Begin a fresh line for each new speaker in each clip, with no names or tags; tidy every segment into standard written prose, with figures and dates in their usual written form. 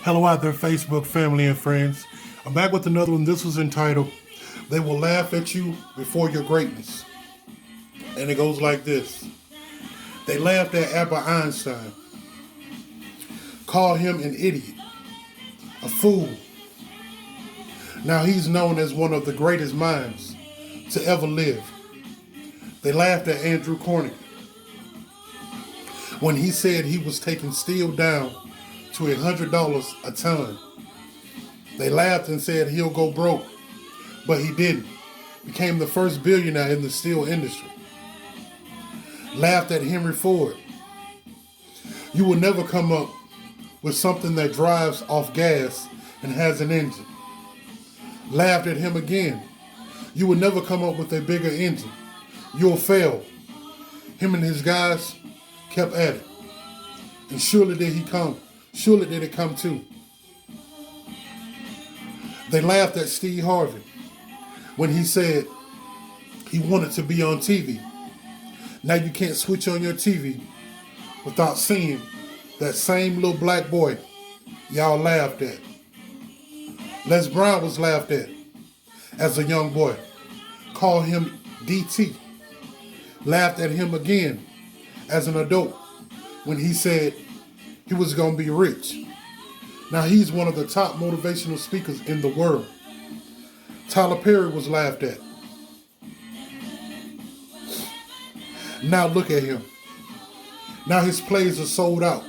Hello out there, Facebook family and friends. I'm back with another one. This was entitled, They Will Laugh at You Before Your Greatness. And it goes like this. They laughed at Albert Einstein, called him an idiot, a fool. Now he's known as one of the greatest minds to ever live. They laughed at Andrew Carnegie when he said he was taking steel down to $100 a ton. They laughed and said he'll go broke, but he didn't. Became the first billionaire in the steel industry. Laughed at Henry Ford. You will never come up with something that drives off gas and has an engine. Laughed at him again. You will never come up with a bigger engine. You'll fail. Him and his guys kept at it. And surely did he come. Surely did it come too. They laughed at Steve Harvey when he said he wanted to be on TV. Now you can't switch on your TV without seeing that same little black boy y'all laughed at. Les Brown was laughed at as a young boy. Called him DT. Laughed at him again as an adult when he said he was going to be rich. Now he's one of the top motivational speakers in the world. Tyler Perry was laughed at. Now look at him. Now his plays are sold out.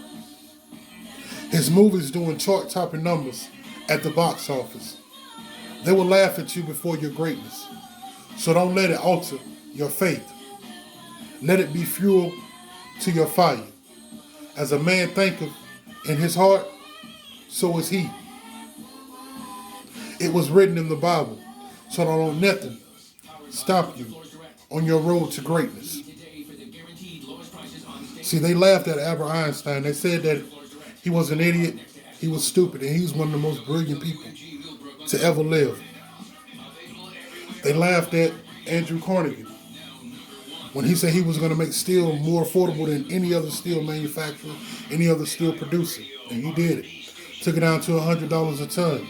His movies doing chart-topping numbers at the box office. They will laugh at you before your greatness. So don't let it alter your faith. Let it be fuel to your fire. As a man thinketh in his heart, so is he. It was written in the Bible, so don't let nothing stop you on your road to greatness. See, they laughed at Albert Einstein. They said that he was an idiot, he was stupid, and he's one of the most brilliant people to ever live. They laughed at Andrew Carnegie when he said he was going to make steel more affordable than any other steel manufacturer, any other steel producer. And he did it. Took it down to $100 a ton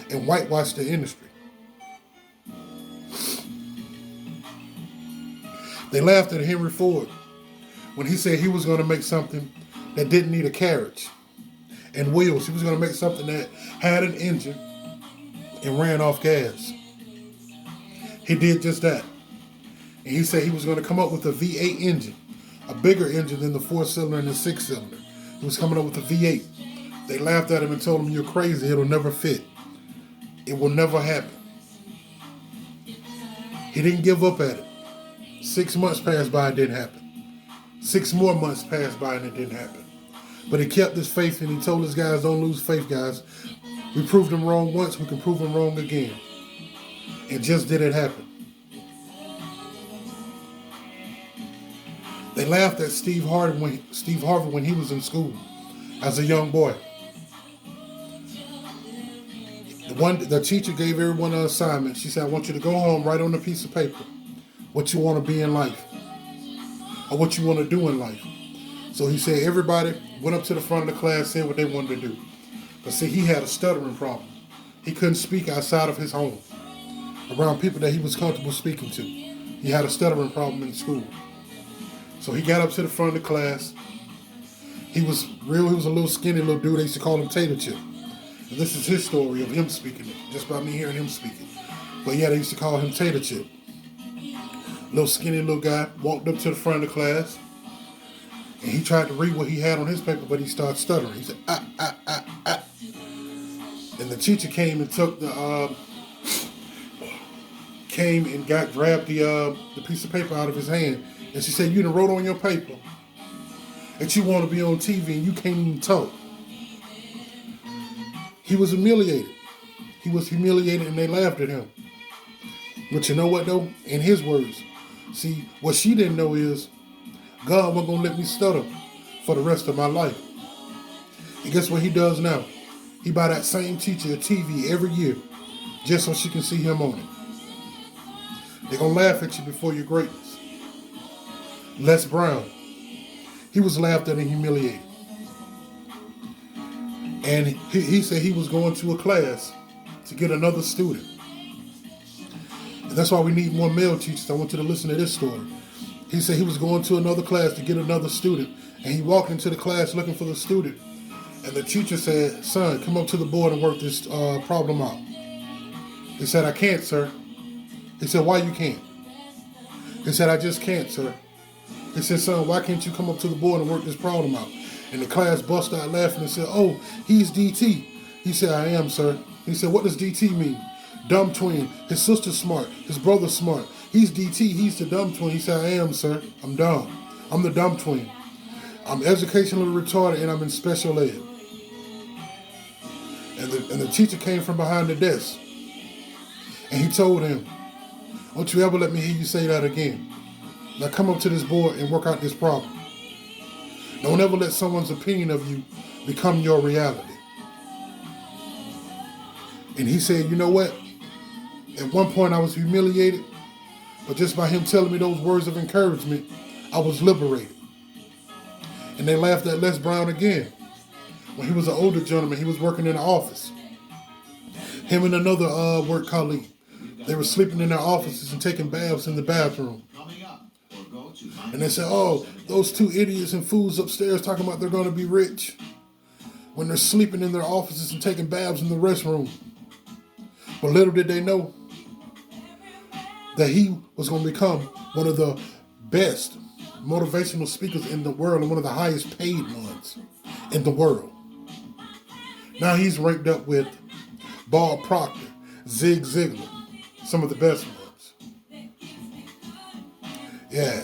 and whitewashed the industry. They laughed at Henry Ford when he said he was going to make something that didn't need a carriage and wheels. He was going to make something that had an engine and ran off gas. He did just that. And he said he was going to come up with a V8 engine, a bigger engine than the 4-cylinder and the 6-cylinder. He was coming up with a V8. They laughed at him and told him, "You're crazy. It'll never fit. It will never happen." He didn't give up at it. 6 months passed by, it didn't happen. 6 more months passed by and it didn't happen. But he kept his faith and he told his guys, "Don't lose faith, guys. We proved them wrong once, we can prove them wrong again." And just did it happen. They laughed at Steve Harvey when he was in school as a young boy. The teacher gave everyone an assignment. She said, "I want you to go home, write on a piece of paper what you want to be in life or what you want to do in life." So he said everybody went up to the front of the class, said what they wanted to do. But see, he had a stuttering problem. He couldn't speak outside of his home, around people that he was comfortable speaking to. He had a stuttering problem in school. So he got up to the front of the class. He was a little skinny little dude. They used to call him Tater Chip. And this is his story of him speaking it, just by me hearing him speaking. But yeah, they used to call him Tater Chip. Little skinny little guy, walked up to the front of the class, and he tried to read what he had on his paper, but he started stuttering. He said, "Ah, ah, ah, ah." And the teacher came and grabbed the piece of paper out of his hand. And she said, "You done wrote on your paper that you want to be on TV and you can't even talk." He was humiliated. He was humiliated and they laughed at him. But you know what though? In his words, see, what she didn't know is God wasn't going to let me stutter for the rest of my life. And guess what he does now? He buy that same teacher a TV every year just so she can see him on it. They're going to laugh at you before your greatness. Les Brown, he was laughed at and humiliated. And he said he was going to a class to get another student. And that's why we need more male teachers. I want you to listen to this story. He said he was going to another class to get another student. And he walked into the class looking for the student. And the teacher said, son, come up to the board and work this problem out. He said, I can't, sir. He said, why you can't? He said, I just can't, sir. He said, son, why can't you come up to the board and work this problem out? And the class busted out laughing and said, oh, he's DT. He said, I am, sir. He said, what does DT mean? Dumb twin. His sister's smart. His brother's smart. He's DT. He's the dumb twin. He said, I am, sir. I'm dumb. I'm the dumb twin. I'm educationally retarded and I'm in special ed. And the teacher came from behind the desk. And he told him, don't you ever let me hear you say that again. Now come up to this board and work out this problem. Don't ever let someone's opinion of you become your reality. And he said, you know what? At one point I was humiliated, but just by him telling me those words of encouragement, I was liberated. And they laughed at Les Brown again. When he was an older gentleman, he was working in the office. Him and another work colleague, they were sleeping in their offices and taking baths in the bathroom. And they said, oh, those two idiots and fools upstairs talking about they're going to be rich when they're sleeping in their offices and taking baths in the restroom. But little did they know that he was going to become one of the best motivational speakers in the world and one of the highest paid ones in the world. Now he's ranked up with Bob Proctor, Zig Ziglar, some of the best ones. Yeah.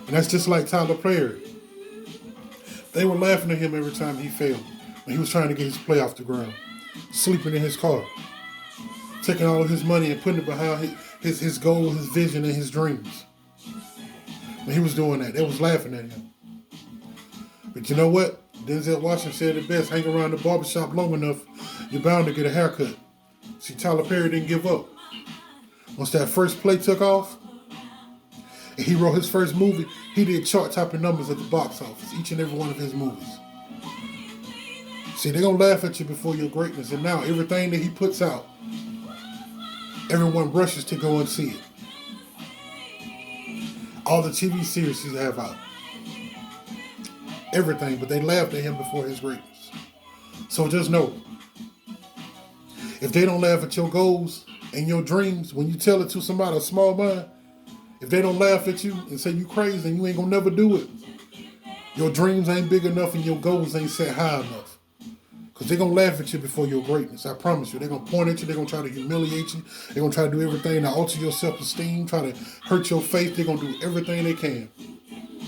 And that's just like Tyler Perry. They were laughing at him every time he failed when he was trying to get his play off the ground, sleeping in his car, taking all of his money and putting it behind his goal, his vision, and his dreams. When he was doing that, they was laughing at him. But you know what? Denzel Washington said it best, hang around the barbershop long enough, you're bound to get a haircut. See, Tyler Perry didn't give up. Once that first play took off, and he wrote his first movie, he did chart-topping numbers at the box office, each and every one of his movies. See, they're going to laugh at you before your greatness, and now everything that he puts out, everyone rushes to go and see it. All the TV series he have out. Everything, but they laughed at him before his greatness. So just know, if they don't laugh at your goals and your dreams, when you tell it to somebody, a small mind, if they don't laugh at you and say you crazy and you ain't gonna never do it, your dreams ain't big enough and your goals ain't set high enough. Because they're gonna laugh at you before your greatness. I promise you. They're gonna point at you, they're gonna try to humiliate you, they're gonna try to do everything to alter your self-esteem, try to hurt your faith. They're gonna do everything they can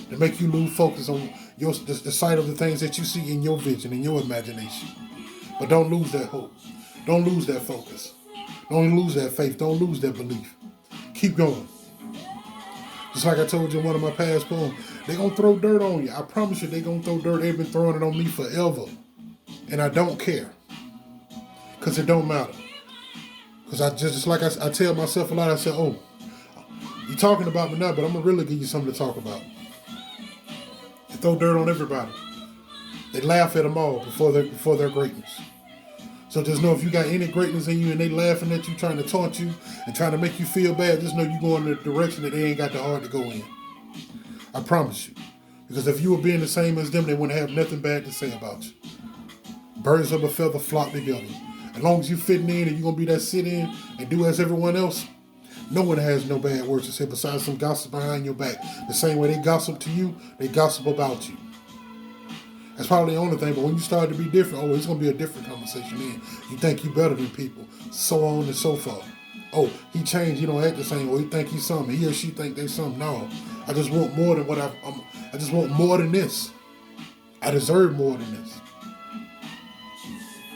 to make you lose focus on the sight of the things that you see in your vision, in your imagination. But don't lose that hope. Don't lose that focus. Don't lose that faith. Don't lose that belief. Keep going. Just like I told you in one of my past poems, they're going to throw dirt on you. I promise you they're going to throw dirt. They've been throwing it on me forever. And I don't care. Because it don't matter. Because I tell myself a lot, I say, oh, you're talking about me now, but I'm going to really give you something to talk about. They throw dirt on everybody. They laugh at them all before their greatness. So just know if you got any greatness in you and they laughing at you, trying to taunt you, and trying to make you feel bad, just know you're going in the direction that they ain't got the heart to go in. I promise you. Because if you were being the same as them, they wouldn't have nothing bad to say about you. Birds of a feather flock together. As long as you fitting in and you're going to be that sit in and do as everyone else, no one has no bad words to say besides some gossip behind your back. The same way they gossip to you, they gossip about you. That's probably the only thing, but when you start to be different, oh, it's going to be a different conversation then. You think you better than people, so on and so forth. Oh, he changed, he don't act the same, or he think he's something, he or she think they something. No, I just want more than what I just want more than this. I deserve more than this.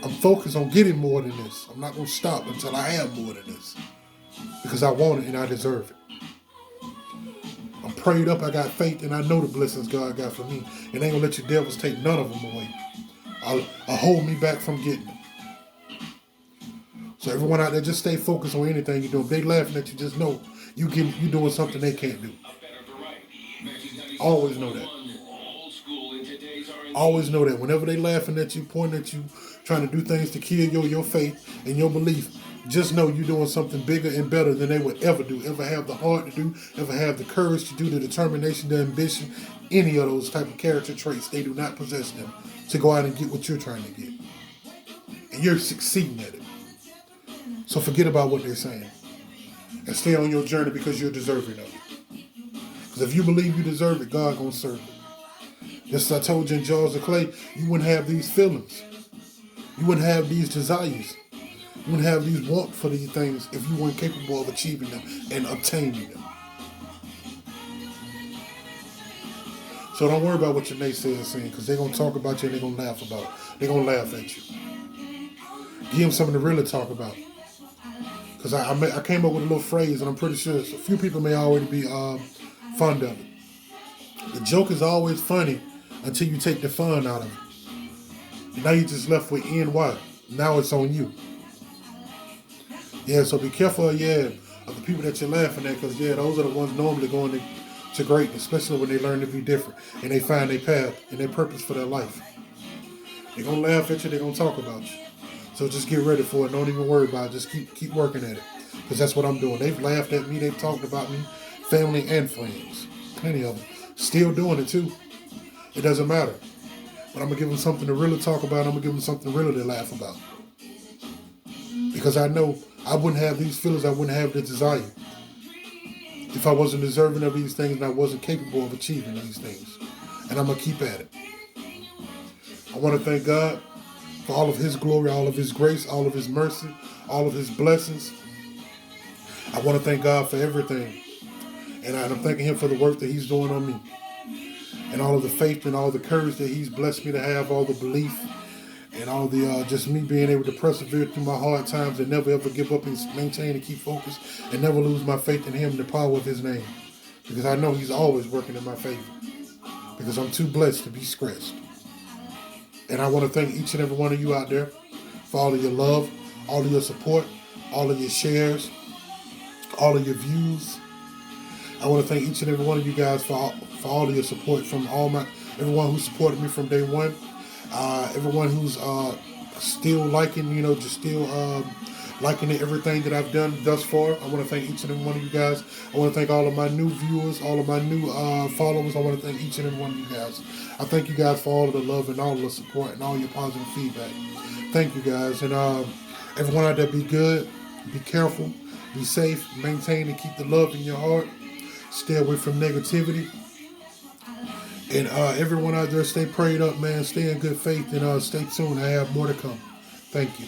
I'm focused on getting more than this. I'm not going to stop until I have more than this. Because I want it and I deserve it. I'm prayed up, I got faith, and I know the blessings God got for me. And ain't gonna let you devils take none of them away. I'll hold me back from getting them. So everyone out there, just stay focused on anything you're doing. If they laughing at you, just know you doing something they can't do. Always know that. Always know that whenever they laughing at you, pointing at you, trying to do things to kill your faith and your belief, just know you're doing something bigger and better than they would ever do, ever have the heart to do, ever have the courage to do, the determination, the ambition, any of those type of character traits. They do not possess them to go out and get what you're trying to get. And you're succeeding at it. So forget about what they're saying. And stay on your journey because you're deserving of it. Because if you believe you deserve it, God gonna serve it. Just as I told you in Jars of Clay, you wouldn't have these feelings. You wouldn't have these desires. You wouldn't have these want for these things if you weren't capable of achieving them and obtaining them. So don't worry about what your naysayers are saying, because they're going to talk about you and they're going to laugh about it. They're going to laugh at you. Give them something to really talk about. Because I came up with a little phrase, and I'm pretty sure a few people may already be fond of it. The joke is always funny until you take the fun out of it. Now you're just left with NY. Now it's on you. Yeah, so be careful, of the people that you're laughing at, because, those are the ones normally going to greatness, especially when they learn to be different and they find their path and their purpose for their life. They're going to laugh at you, they're going to talk about you. So just get ready for it. Don't even worry about it. Just keep working at it, because that's what I'm doing. They've laughed at me, they've talked about me, family and friends. Plenty of them. Still doing it too. It doesn't matter. But I'm going to give them something to really talk about. I'm going to give them something really to laugh about. Because I know I wouldn't have these feelings, I wouldn't have the desire if I wasn't deserving of these things and I wasn't capable of achieving these things. And I'm going to keep at it. I want to thank God for all of His glory, all of His grace, all of His mercy, all of His blessings. I want to thank God for everything. And I'm thanking Him for the work that He's doing on me. And all of the faith and all the courage that He's blessed me to have, all the belief and all the just me being able to persevere through my hard times and never ever give up and maintain and keep focused and never lose my faith in Him and the power of His name. Because I know He's always working in my favor. Because I'm too blessed to be scratched. And I want to thank each and every one of you out there for all of your love, all of your support, all of your shares, all of your views. I want to thank each and every one of you guys for all of your support from everyone who supported me from day one. Everyone who's still liking, just still liking everything that I've done thus far. I want to thank each and every one of you guys. I want to thank all of my new viewers, all of my new followers. I want to thank each and every one of you guys. I thank you guys for all of the love and all of the support and all your positive feedback. Thank you guys. And everyone out there, be good, be careful, be safe, maintain and keep the love in your heart. Stay away from negativity. And everyone out there, stay prayed up, man. Stay in good faith and stay tuned. I have more to come. Thank you.